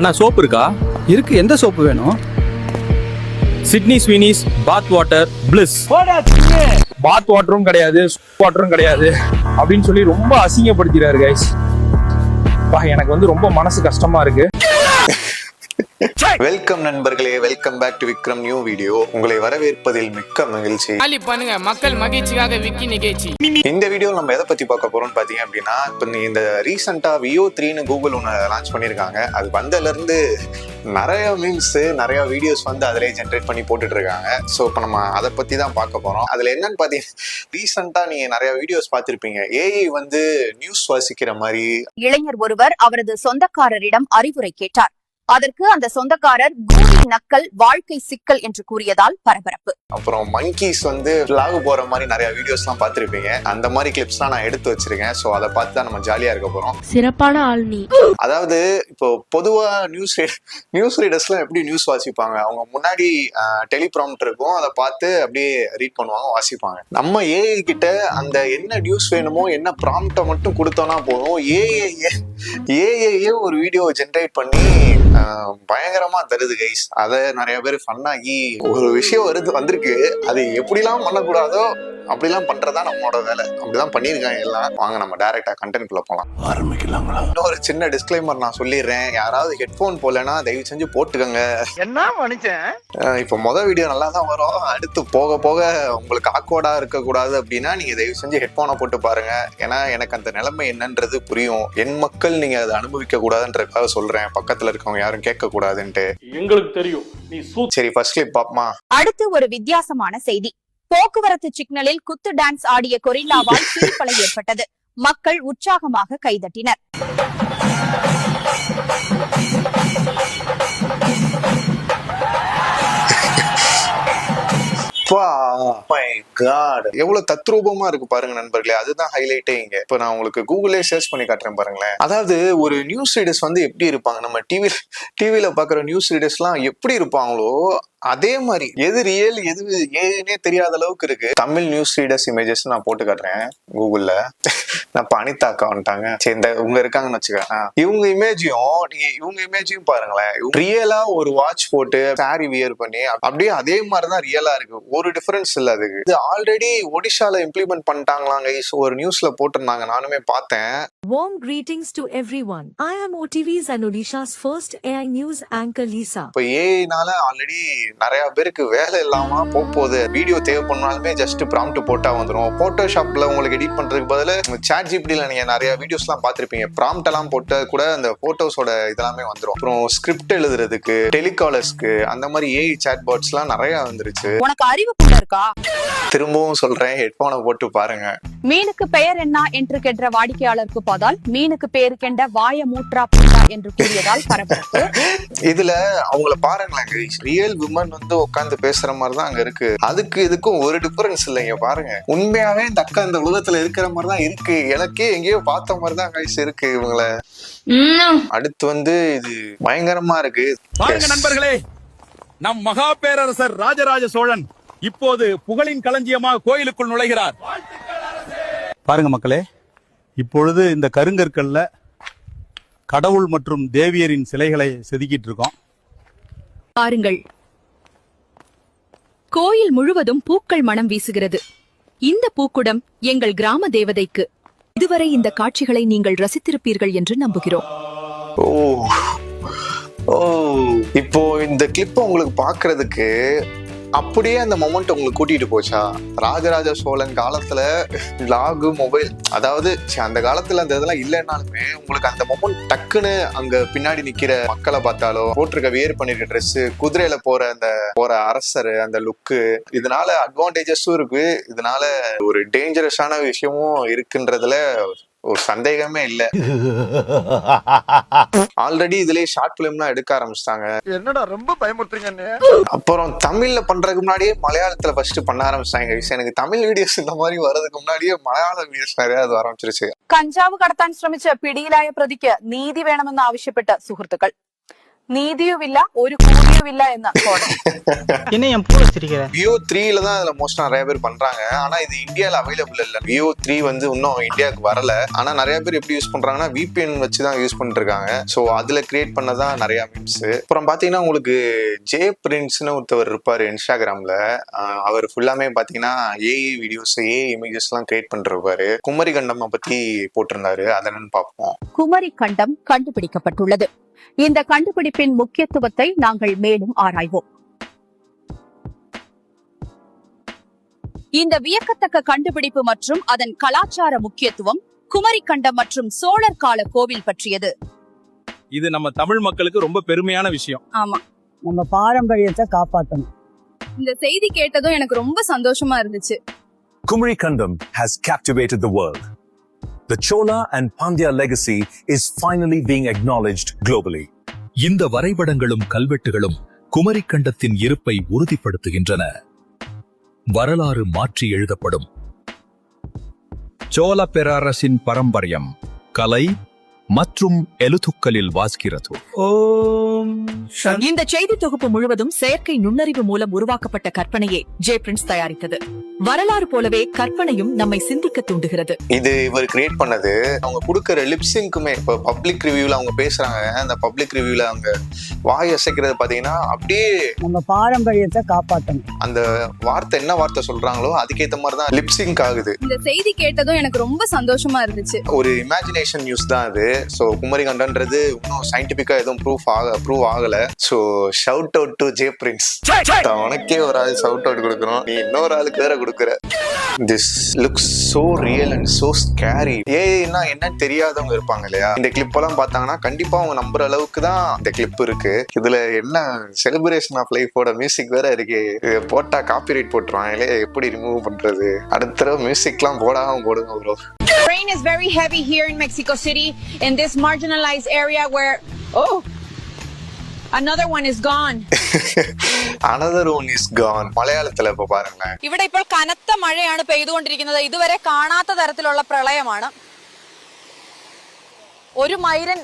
அண்ணா soap இருக்கா? இருக்கு. எந்த சோப்பு வேணும்? சிட்னி ஸ்வீனிஸ் பாத் வாட்டர் பிளிஸ். பாத் வாட்டரும் கிடையாது, வாட்டரும் கிடையாது அப்படின்னு சொல்லி ரொம்ப அசிங்கப்படுத்திறாரு கைஸ். எனக்கு வந்து ரொம்ப மனசு கஷ்டமா இருக்கு. வெல்கம் நண்பர்களே, welcome back to Vikram new video. உங்களை வரவேற்பதில் மிக்க மகிழ்ச்சி. பண்ணுங்க மக்கள் மகிழ்ச்சிக்காக விக்கி நிகழ்ச்சி. இந்த வீடியோ நம்ம எதை பத்தி பார்க்க போறோம்னு பாத்தீங்க அப்படின்னா, இப்போ இந்த ரீசெண்டா வியோ 3ன்னு கூகுள் ஒன்று லான்ச் பண்ணிருக்காங்க. அது வந்ததுல இருந்து நிறைய மீம்ஸ், நிறைய வீடியோஸ் வந்து அதிலே ஜென்ரேட் பண்ணி போட்டுட்டு இருக்காங்க. ஸோ இப்போ நம்ம அதை பத்தி தான் பார்க்க போறோம். அதுல என்னன்னு பாத்தீங்கன்னா, ரீசெண்டா நீங்க நிறைய வீடியோஸ் பார்த்திருப்பீங்க. ஏஐ வந்து நியூஸ் வாசிக்கிற மாதிரி. இளைஞர் ஒருவர் அவரது சொந்தக்காரரிடம் அறிவுரை கேட்டார். அதற்கு அந்த சொந்தக்காரர் கூகுள் நக்கல், வாழ்க்கை சிக்கல் என்று கூறியதால் பரபரப்பு. அப்புறம் மங்கீஸ் வந்து லாகு போற மாதிரி நிறைய வீடியோஸ் எல்லாம் பார்த்திருப்பீங்க. அந்த மாதிரி கிளிப்ஸ் எல்லாம் நான் எடுத்து வச்சிருக்கேன். ஸோ அதை பார்த்து தான் நம்ம ஜாலியா இருக்க போறோம். சிறப்பான ஆள் நீ. அதாவது இப்போ பொதுவா நியூஸ் ரீடர்ஸ்லாம் எப்படி நியூஸ் வாசிப்பாங்க? அவங்க முன்னாடி டெலிப்ராம்ப்டர் இருக்கும், அதை பார்த்து அப்படியே ரீட் பண்ணுவாங்க, வாசிப்பாங்க. நம்ம ஏஐ கிட்ட அந்த என்ன நியூஸ் வேணுமோ, என்ன ப்ராம்ப்டை மட்டும் கொடுத்தோம்னா போதும், ஏஐயே ஒரு வீடியோ ஜென்ரேட் பண்ணி பயங்கரமா தருது கைஸ். அதை நிறைய பேர் ஃபன்னாகி ஒரு விஷயம் வந்திருக்கு, அது எப்படிலாம் பண்ணக்கூடாதோ அப்படிலாம் பண்றதா நம்மளோட வேலை. அப்படிதான் பண்ணிருக்காங்க எல்லாம். வாங்க நம்ம டைரக்டா கண்டென்ட்குள்ள போலாம். ஆரம்பிக்கலாங்களா? இன்னொரு சின்ன டிஸ்க்ளைமர் நான் சொல்லிடுறேன். யாராவது ஹெட்போன் போலனா தயவு செஞ்சு போட்டுக்கோங்க. என்ன மனுஷன்? இப்போ மொதல் வீடியோ நல்லா தான் வரும். அடுத்து போக போக உங்களுக்கு ஆக்வர்டா இருக்கக்கூடாது அப்படின்னா நீங்க தயவு செஞ்சு ஹெட்போனை போட்டு பாருங்க. ஏன்னா எனக்கு அந்த நிலைமை என்னன்றது புரியும். என் மக்கள் நீங்க அதை அனுபவிக்க கூடாதுன்றதுக்காக சொல்றேன். பக்கத்துல இருக்கவங்க யாரும் கேட்க கூடாதுன்ட்டு எங்களுக்கு தெரியும். சரி, ஃபர்ஸ்ட் கிளிப் பாப்பமா. அடுத்து ஒரு வித்தியாசமான செய்தி. போக்குவரத்து சிக்னலில் குத்து டான்ஸ் ஆடிய கொரில்லாவால் சிரிப்பலை ஏற்பட்டது. மக்கள் உற்சாகமாக கைதட்டினர். எவ்வளவு தத்ரூபமா இருக்கு பாருங்க நண்பர்களே. அதுதான் ஹைலைட்டே இங்க. இப்ப நான் உங்களுக்கு கூகுளே சர்ச் பண்ணி காட்டுறேன் பாருங்களேன். அதாவது ஒரு நியூஸ் ரீடர்ஸ் வந்து எப்படி இருப்பாங்க, நம்ம டிவில பாக்குற நியூஸ் ரீடர்ஸ் எல்லாம் எப்படி இருப்பாங்களோ அதே மாதிரி எது ரியல் எது ஏன்னே தெரியாத அளவுக்கு இருக்கு. தமிழ் நியூஸ் ரீடர்ஸ் இமேஜஸ் நான் போட்டு காட்டுறேன் கூகுள்ல. நான் இப்ப அனிதா அக்கா வந்துட்டாங்க. சரி, இந்த இவங்க இருக்காங்கன்னு வச்சுக்கேன். இவங்க இமேஜையும் பாருங்களேன். ரியலா ஒரு வாட்ச் போட்டு சாரி வியர் பண்ணி அப்படியே அதே மாதிரிதான் ரியலா இருக்கு. ஒரு டிஃபரன்ஸ் இல்ல. அதுக்கு இது ஆல்ரெடி ஒடிஷால இம்ப்ளிமெண்ட் பண்ணிட்டாங்களாங்க. ஒரு நியூஸ்ல போட்டிருந்தாங்க, நானுமே பார்த்தேன். Warm greetings to everyone. I am OTV's and Odisha's first AI news anchor Lisa. இப்ப ஏஐனால ஆல்ரெடி நிறைய பேருக்கு வேலை இல்லாம போகுது. வீடியோ தேவை பண்ணாலுமே ஜஸ்ட் ப்ராம்ப்ட் போட்டா வந்துடும். போட்டோஷாப்ல உங்களுக்கு எடிட் பண்றதுக்கு பதிலா சாட் ஜிபிடில நீங்க நிறைய வீடியோஸ் எல்லாம் பாத்திருப்பீங்க. ப்ராம்ப்ட் எல்லாம் போட்டு கூட அந்த போட்டோஸோட இதெல்லாமே வந்துடும். அப்புறம் ஸ்கிரிப்ட் எழுதுறதுக்கு, டெலிகாலர்ஸ்க்கு அந்த மாதிரி ஏஐ சாட் பாட்ஸ் எல்லாம் நிறைய வந்துருச்சு. உனக்கு அறிவு கூட இருக்கா? திரும்பவும் சொல்றேன், ஹெட்போனை போட்டு பாருங்க. மீனுக்கு பெயர் என்ன என்று கேட்ட வாடிக்கையாளருக்கு பதில் மீனுக்கு பேரு கெண்ட வாய மூற்றா என்று கூறியதால் பரபரப்பு. இதுல அவங்கள பாருங்களேன், ரியல் விமன் வந்து உட்காந்து பேசுற மாதிரிதான் அங்க இருக்கு. அதுக்கு இதுக்கும் ஒரு டிஃபரன்ஸ் இல்லைங்க. பாருங்க, உண்மையாவே இந்த அக்கா இந்த உலகத்துல இருக்கிற மாதிரிதான் இருக்கு. எனக்கே எங்கேயோ பார்த்த மாதிரிதான் கைஸ் இருக்கு இவங்கள. அடுத்து வந்து இது பயங்கரமா இருக்கு. பாருங்க நண்பர்களே, நம் மகா பேரரசர் ராஜராஜ சோழன் இப்போது புகழின் களஞ்சியமாக கோயிலுக்குள் நுழைகிறார். பாருங்க மக்களே, இப்பொழுது இந்த கருங்கற்கல்ல கடவுள் மற்றும் தேவியரின் சிலைகளை செதுக்கிட்டு இருக்கோம். பாருங்கள், கோயில் முழுவதும் பூக்கள் மனம் வீசுகிறது. இந்த பூக்குடம் எங்கள் கிராம தேவதைக்கு. இதுவரை இந்த காட்சிகளை நீங்கள் ரசித்திருப்பீர்கள் என்று நம்புகிறோம். இப்போ இந்த கிளிப் உங்களுக்கு பாக்குறதுக்கு அப்படியே அந்த மொமெண்ட் உங்களுக்கு கூட்டிட்டு போச்சா? ராஜராஜ சோழன் காலத்துல லாகு மொபைல், அதாவது அந்த காலத்துல அந்த இதெல்லாம் இல்லைன்னாலுமே உங்களுக்கு அந்த மொமெண்ட் டக்குன்னு அங்க பின்னாடி நிக்கிற மக்களை பார்த்தாலோ, போட்டிருக்க வியர் பண்ணிருக்க ட்ரெஸ், குதிரையில போற அரசர் அந்த லுக்கு, இதனால அட்வான்டேஜஸும் இருக்கு, இதனால ஒரு டேஞ்சரஸான விஷயமும் இருக்குன்றதுல ஒரு சந்தேகமே இல்ல. ஆல்ரெடி இதுலயே ஷார்ட் பிலிம்லாம் எடுக்க ஆரம்பிச்சிட்டாங்க. என்னடா ரொம்ப பயமுறுத்துறீங்க. அப்புறம் தமிழ்ல பண்றதுக்கு முன்னாடியே மலையாளத்துல ஃபர்ஸ்ட் பண்ண ஆரம்பிச்சிட்டாங்க. எனக்கு தமிழ் வீடியோஸ் இந்த மாதிரி வர்றதுக்கு முன்னாடியே மலையாள வீடியோஸ் நிறைய ஆரம்பிச்சிருச்சு. കഞ്ചാവ് കടത്താൻ ശ്രമിച്ച് പിടിയിലായ പ്രതിക്ക് നീതി വേണമെന്ന് ആവശ്യപ്പെട്ട് സുഹൃത്തുക്കൾ. നീതിയുമില്ല ഒരു കൂലിയുമില്ല എന്ന കോടതി. என்ன என் பூர சிரிக்கிற? வியோ 3ல தான் இதுல மோஸ்ட் நிறைய பேர் பண்றாங்க. ஆனா இது இந்தியால அவைலபிள் இல்ல. வியோ 3 வந்து இன்னும் இந்தியாவுக்கு வரல. ஆனா நிறைய பேர் எப்படி யூஸ் பண்றாங்கன்னா VPN வச்சு தான் யூஸ் பண்ணிட்டு இருக்காங்க. சோ அதுல கிரியேட் பண்ணதான் நிறைய மீம்ஸ். அப்புறம் பாத்தீங்கன்னா உங்களுக்கு ஜே பிரின்ஸ்னு ஒருத்தவர் இருப்பாரு இன்ஸ்டாகிராம்ல. அவர் ஃபுல்லாமே பாத்தீங்கன்னா ஏஐ வீடியோஸ் ஏஐ இமேஜஸ் எல்லாம் கிரியேட் பண்ணிருப்பாரு. குமரி கண்டம் பத்தி போட்டிருந்தாரு. அதை என்னன்னு பார்ப்போம். குமரி கண்டம் கண்டுபிடிக்கப்பட்டுள்ளது. இந்த கண்டுபிடிப்பின் முக்கியத்துவத்தை நாங்கள் மேலும் ஆராய்வோம். இந்த வியக்கத்தக்க கண்டுபிடிப்பு மற்றும் அதன் கலாச்சார முக்கியத்துவம் குமரி கண்டம் மற்றும் சோழர் கால கோவில் பற்றியது. இது நம்ம தமிழ் மக்களுக்கு ரொம்ப பெருமையான விஷயம். ஆமா, நம்ம பாரம்பரியத்தை காப்பாற்றணும். இந்த செய்தி கேட்டதும் எனக்கு ரொம்ப சந்தோஷமா இருந்துச்சு. Kumari Kandam has captivated the world. The Chola and Pandya legacy is finally being acknowledged globally. இந்த வரைபடங்களும் கல்வெட்டுகளும் குமரி கண்டத்தின் இருப்பை உறுதிப்படுத்துகின்றன. வரலாறு மாற்றி எழுதப்படும். சோழ பேரரசின் பாரம்பரியம் கலை மற்றும் எழுத்துக்களில் வாசிக்கிறது. இந்த செய்தி தொகுப்பு முழுவதும் செயற்கை நுண்ணறிவு மூலம் உருவாக்கப்பட்ட கற்பனையே ஜே பிரின்ஸ் தயாரித்தது. வரலாறு போலவே கற்பனையும் நம்மை சிந்திக்க தூண்டுகிறது. இது இவர் கிரியேட் பண்ணது. அவங்க கொடுக்கற லிப்சிங்க்குமே இப்போ பப்ளிக் ரிவ்யூல அவங்க பேசுறாங்க. அந்த பப்ளிக் ரிவ்யூல அவங்க வாய் அசைக்கிறது பாத்தீங்கன்னா அப்படியே நம்ம பாரம்பரியத்தை காப்பாற்றணும். அந்த வார்த்தை என்ன வார்த்தை சொல்றாங்களோ அதுக்கேற்ற மாதிரி தான் லிப்சிங்க் ஆகுது. இந்த செய்தி கேட்டதும் எனக்கு ரொம்ப சந்தோஷமா இருந்துச்சு. ஒரு இமேஜினேஷன் நியூஸ் தான் அது. ஸோ குமரி கண்டன்றது இன்னும் சயின்டிபிக்கா எதுவும் ப்ரூவ் ஆகல. So shout out to J Prince. உனக்கே ஒரு ஆள் ஷவுட் அவுட் கொடுக்கணும், நீ இன்னொரு ஆளுக்கு வேற கொடுக்குற. This looks so real and so scary. ஏன்னா என்னன்னு தெரியாதவங்க இருப்பாங்க இல்லையா, இந்த கிளிப் எல்லாம் பார்த்தாங்கன்னா கண்டிப்பா அவங்க நம்புற அளவுக்கு தான் இந்த கிளிப் இருக்கு. இதுல என்ன செலிப்ரேஷன் ஆஃப் லைஃபோட மியூசிக் வேற இருக்கு. போட்டா காப்பிரைட் போட்டுருவாங்களே, எப்படி ரிமூவ் பண்றது? அடுத்த தடவை மியூசிக் எல்லாம் போடாம போடுங்க bro. Rain is very heavy here in Mexico City in this marginalized area where another one is gone. Another one is gone. മലയാളത്തിലെ ഇപ്പോ പാരുங்களேன். ഇവിടെ ഇപ്പോൾ കനത്ത മഴയാണ് പെയ്തുകൊണ്ടിരിക്കുന്നത്. ഇതുവരെ കാണാത്ത തരത്തിലുള്ള പ്രളയമാണ്. ഒരു മൈരൻ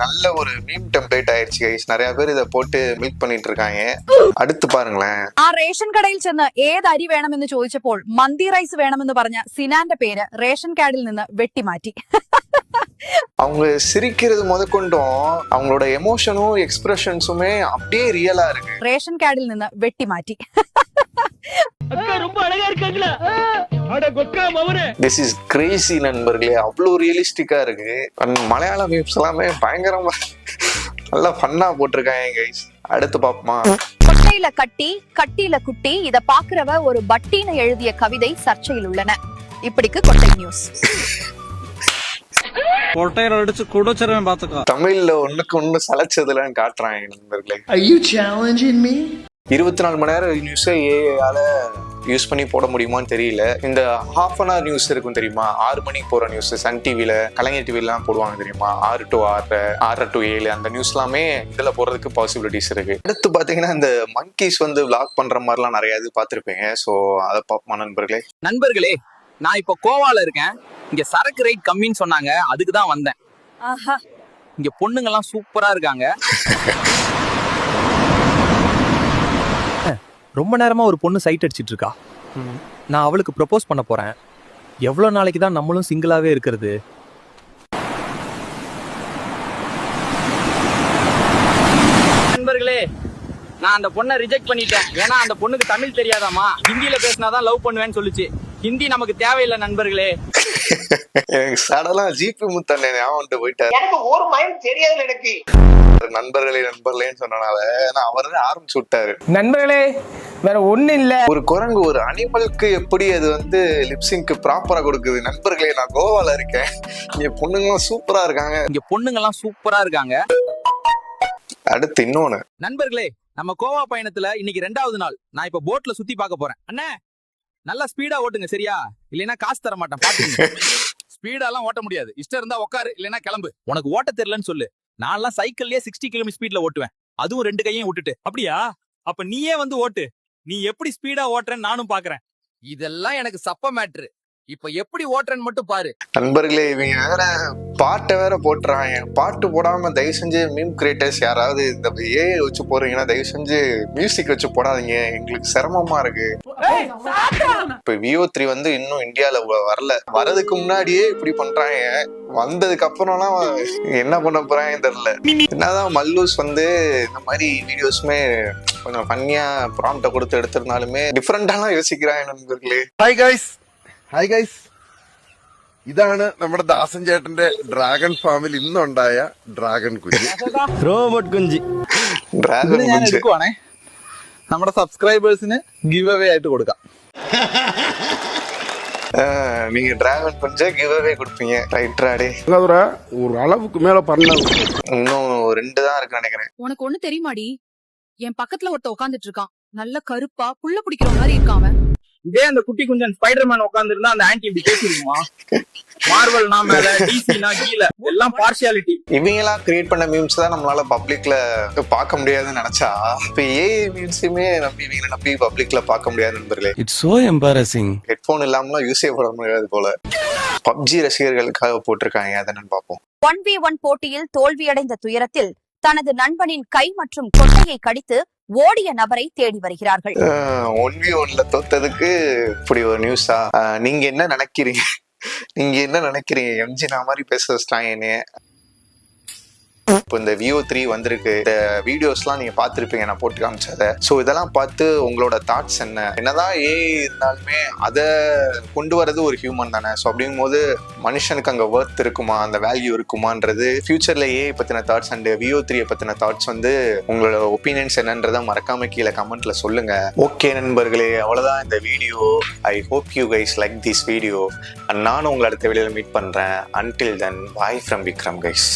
நல்ல ஒரு மீம் டெம்ப்ளேட் ആയിരിച്ചു ഗയ്സ്. நிறைய பேர் இத போட்டு மில்க் பண்ணிட்டு இருக்காங்க. അടുத்து പാരുங்களேன். ആ റേഷൻ കടയിൽ ചെന്ന് ഏത് അരി വേണമെന്ന് ചോദിച്ചപ്പോൾ മന്തി റൈസ് വേണമെന്ന് പറഞ്ഞ സിനാന്റെ പേര് റേഷൻ കാർഡിൽ നിന്ന് വെട്ടിമാറ്റി. அவங்க சிரிக்கிறது முதற்கொண்டும் அவங்களோட எமோஷனும் எக்ஸ்பிரஷன்ஸுமே அப்படியே ரியலா இருக்கு. റേഷൻ കാർഡിൽ നിന്ന് വെട്ടിമാറ്റി. ரொம்ப அழகா இருக்காங்களா? அட கொக்கா மவனே. This is crazy நண்பர்களே. அவ்வளவு ரியலிஸ்டிக்கா இருக்கு. மலையாள மீம்ஸ் எல்லாமே பயங்கரமா நல்லா ஃபன்னா போட்டிருக்காங்க கைஸ். அடுத்து பாப்போமா. கொட்டையில கட்டி கட்டியில குட்டி இத பாக்குறவ ஒரு பட்டின எழுதிய கவிதை சர்ச்சையில் உள்ளன. இப்படிக்கு கொட்டை நியூஸ். கொட்டையில அடிச்சு குடச்சறவன் பாத்துக்கோ. தமிழ்ல ஒண்ணுக்கு ஒண்ணு சலைச்சதுலன்னு காட்டுறாங்க நண்பர்களே. Are you challenging me? 24 மணி நேரம் நியூஸை ஏஐயால யூஸ் பண்ணி போட முடியுமான்னு தெரியல. இந்த ஹாஃப் அன் ஹவர் நியூஸ் இருக்கும் தெரியுமா, 6 மணிக்கு போற நியூஸ் சன் டிவில கலைஞர் டிவிலாம் போடுவாங்க தெரியுமா, 6 to 6, 6 to 7 அந்த நியூஸ் எல்லாமே இதுல போறதுக்கு பாசிபிலிட்டிஸ் இருக்கு. அடுத்து பாத்தீங்கன்னா இந்த மங்கீஸ் வந்து விளாக் பண்ற மாதிரிலாம் நிறைய இது பார்த்திருப்பீங்க. ஸோ அதை பார்ப்போமா நண்பர்களே, நான் இப்போ கோவால இருக்கேன். இங்க சரக்கு ரேட் கம்மின்னு சொன்னாங்க, அதுக்கு தான் வந்தேன். இங்க பொண்ணுங்க எல்லாம் சூப்பரா இருக்காங்க. ரொம்ப நேரமா ஒரு பொண்ணு சைட் அடிச்சிட்டு இருக்கா. நான் அவளுக்கு ப்ரப்போஸ் பண்ண போறேன். எவ்வளவு நாளைக்கு தான் நம்மளும் சிங்கிளாவே இருக்கிறது? நண்பர்களே, நான் அந்த பொண்ணை ரிஜெக்ட் பண்ணிட்டேன். ஏன்னா அந்த பொண்ணுக்கு தமிழ் தெரியாதாமா, ஹிந்தியில பேசினாதான் லவ் பண்ணுவேன்னு சொல்லுச்சு. ஹிந்தி நமக்கு தேவையில்லை நண்பர்களே. எனக்கு சடலா ஜிபி முத்தண்ணே ஞாபகம் போயிட்டாரு. எனக்கு ஒரு மைண்ட் தெரியாது எனக்கு. நண்பர்களேன்னு சொன்னனால அவர் ஆரம்பிச்சு விட்டாரு. நண்பர்களே வேற ஒண்ணு இல்ல. ஒரு குரங்கு ஒரு அனிமலுக்கு எப்படி அது வந்து லிப்சிங்க்கு ப்ராப்பரா கொடுக்குது. நண்பர்களே, நான் கோவால இருக்கேன். இங்க பொண்ணுங்கலாம் சூப்பரா இருக்காங்க. இங்க பொண்ணுங்கலாம் சூப்பரா இருக்காங்க. அடுத்து இன்னொன்னு நண்பர்களே, நம்ம கோவா பயணத்துல இன்னைக்கு 2வது நாள். நான் இப்ப போட்ல சுத்தி பார்க்க போறேன். அண்ணே, நல்லா ஸ்பீடா ஓட்டுங்க சரியா, இல்லைன்னா காசு தர மாட்டேன். பாத்துங்க, ஸ்பீடாலாம் ஓட்ட முடியாது. இஷ்டம் இருந்தா உட்காரு, இல்லைன்னா கிளம்பு. உனக்கு ஓட்ட தெரியலன்னு சொல்லு. நான்லாம் சைக்கிள்லயே 60 km ஸ்பீட்ல ஓட்டுவேன், அதுவும் 2 கையும் விட்டுட்டு. அப்படியா? அப்ப நீயே வந்து ஓட்டு. நீ எப்படி ஸ்பீடா ஓட்டுறன்னு நானும் பாக்குறேன். இதெல்லாம் எனக்கு சப்ப மேட்ரு. இப்ப எப்படி ஓட்டுறன்னு மட்டும் பாரு. நண்பர்களே, இவங்க வேற பாட்டை வேற போட்டுறாங்க. பாட்டு போடாம தயவு செஞ்சு மீம் கிரியேட்டர்ஸ் யாராவது இந்த ஏஐ வச்சு போறீங்கன்னா தயவு செஞ்சு மியூசிக் வச்சு போடாதீங்க, எங்களுக்கு சிரமமா இருக்கு. இப்ப VO3 வந்து இன்னும் இந்தியால வரல, வரதுக்கு முன்னாடியே இப்படி பண்றாங்க. வந்ததுக்கு அப்புறம்லாம் என்ன பண்ண போறாங்கன்னு தெரியல. என்னதான் மல்லூஸ் வந்து இந்த மாதிரி வீடியோஸ்மே கொஞ்சம் ஃபன்னியா ப்ராம்ப்ட கொடுத்து எடுத்திருந்தாலுமே டிஃப்ரெண்டாலாம் யோசிக்கிறாங்க நண்பர்களே. ഹായ് ഗൈസ്, ഇതാണ് നമ്മുടെ ദാസൻ ചേട്ടന്റെ ഡ്രാഗൺ ഫാമിൽ ഇന്നുണ്ടായ ഡ്രാഗൺ കുഞ്ഞ്, റോബോട്ട് കുഞ്ചി. டிராகன் ഞാൻ குஞ்சு. എടുക്കുവാണേ, നമ്മുടെ സബ്സ്ക്രൈബേഴ്സിന് ഗിവ് അവേ ആയിട്ട് കൊടുക്കാം. நீங்க டிராகன் குஞ்சை கிவ் அவே கொடுப்பீங்க, ரைட்ராடே. ஒரு அளவுக்கு மேல பண்ண இன்னும் 2 தான் இருக்கு நினைக்கிறேன். உனக்கு ஒண்ணு தெரியுமாடி, என் பக்கத்துல ஒருத்த உட்காந்துட்டு இருக்கான், நல்ல கருப்பா புள்ள பிடிக்கிற மாதிரி இருக்கான் அவன். இதே அந்த குட்டி குஞ்சன் ஸ்பைடர்மேன் உட்கார்ந்து இருந்தா அந்த ஆன்டி இப்படி பேசிருக்குமா? மார்வல்னா மேல, டிசினா கீழ, எல்லாம் பார்ஷியாலிட்டி. இவங்களா கிரியேட் பண்ண மீம்ஸ் தான் நம்மளால பப்ளிக்ல பார்க்க முடியாதுன்னு நினைச்சா, இப்ப ஏஐ மீம்ஸுமே நம்பி இவங்களை நம்பி பப்ளிக்ல பார்க்க முடியாது நண்பர்களே. It's so embarrassing. ஹெட்போன் இல்லாமலாம் யூஸே பண்ண முடியாது போல. பப்ஜி ரசிகர்களுக்காக போட்டிருக்காங்க, அதை நான் பார்ப்போம். 1v1 போட்டியில் தோல்வியடைந்த துயரத்தில் தனது நண்பனின் கை மற்றும் கொட்டையை கடித்து ஓடிய நபரை தேடி வருகிறார்கள். 1v1ல தோத்ததுக்கு இப்படி ஒரு நியூஸா? நீங்க என்ன நினைக்கிறீங்க? எம்ஜி நான் மாதிரி பேச வச்சிட்டாங்க என்னைய. இப்போ இந்த VO3 வந்திருக்கு, இந்த வீடியோஸ்லாம் நீங்க பார்த்துருப்பீங்க, நான் போட்டு காமிச்சதை. ஸோ இதெல்லாம் பார்த்து உங்களோட தாட்ஸ் என்ன? என்னதான் ஏஐ இருந்தாலுமே அதை கொண்டு வரது ஒரு ஹியூமன் தானே. ஸோ அப்படிங்கும் போது மனுஷனுக்கு அங்கே ஒர்த் இருக்குமா, அந்த வேல்யூ இருக்குமான்றது, ஃபியூச்சர்ல ஏஐ பத்தின தாட்ஸ் அண்ட் VO3 பத்தின தாட்ஸ் வந்து உங்களோட ஒப்பீனியன்ஸ் என்னன்றதை மறக்காம கீழே கமெண்ட்ல சொல்லுங்க. ஓகே நண்பர்களே, அவ்வளவுதான் இந்த video. I hope you guys like this video. நானும் உங்களை அடுத்த வீடியோல மீட் பண்றேன். Until then, bye from Vikram guys.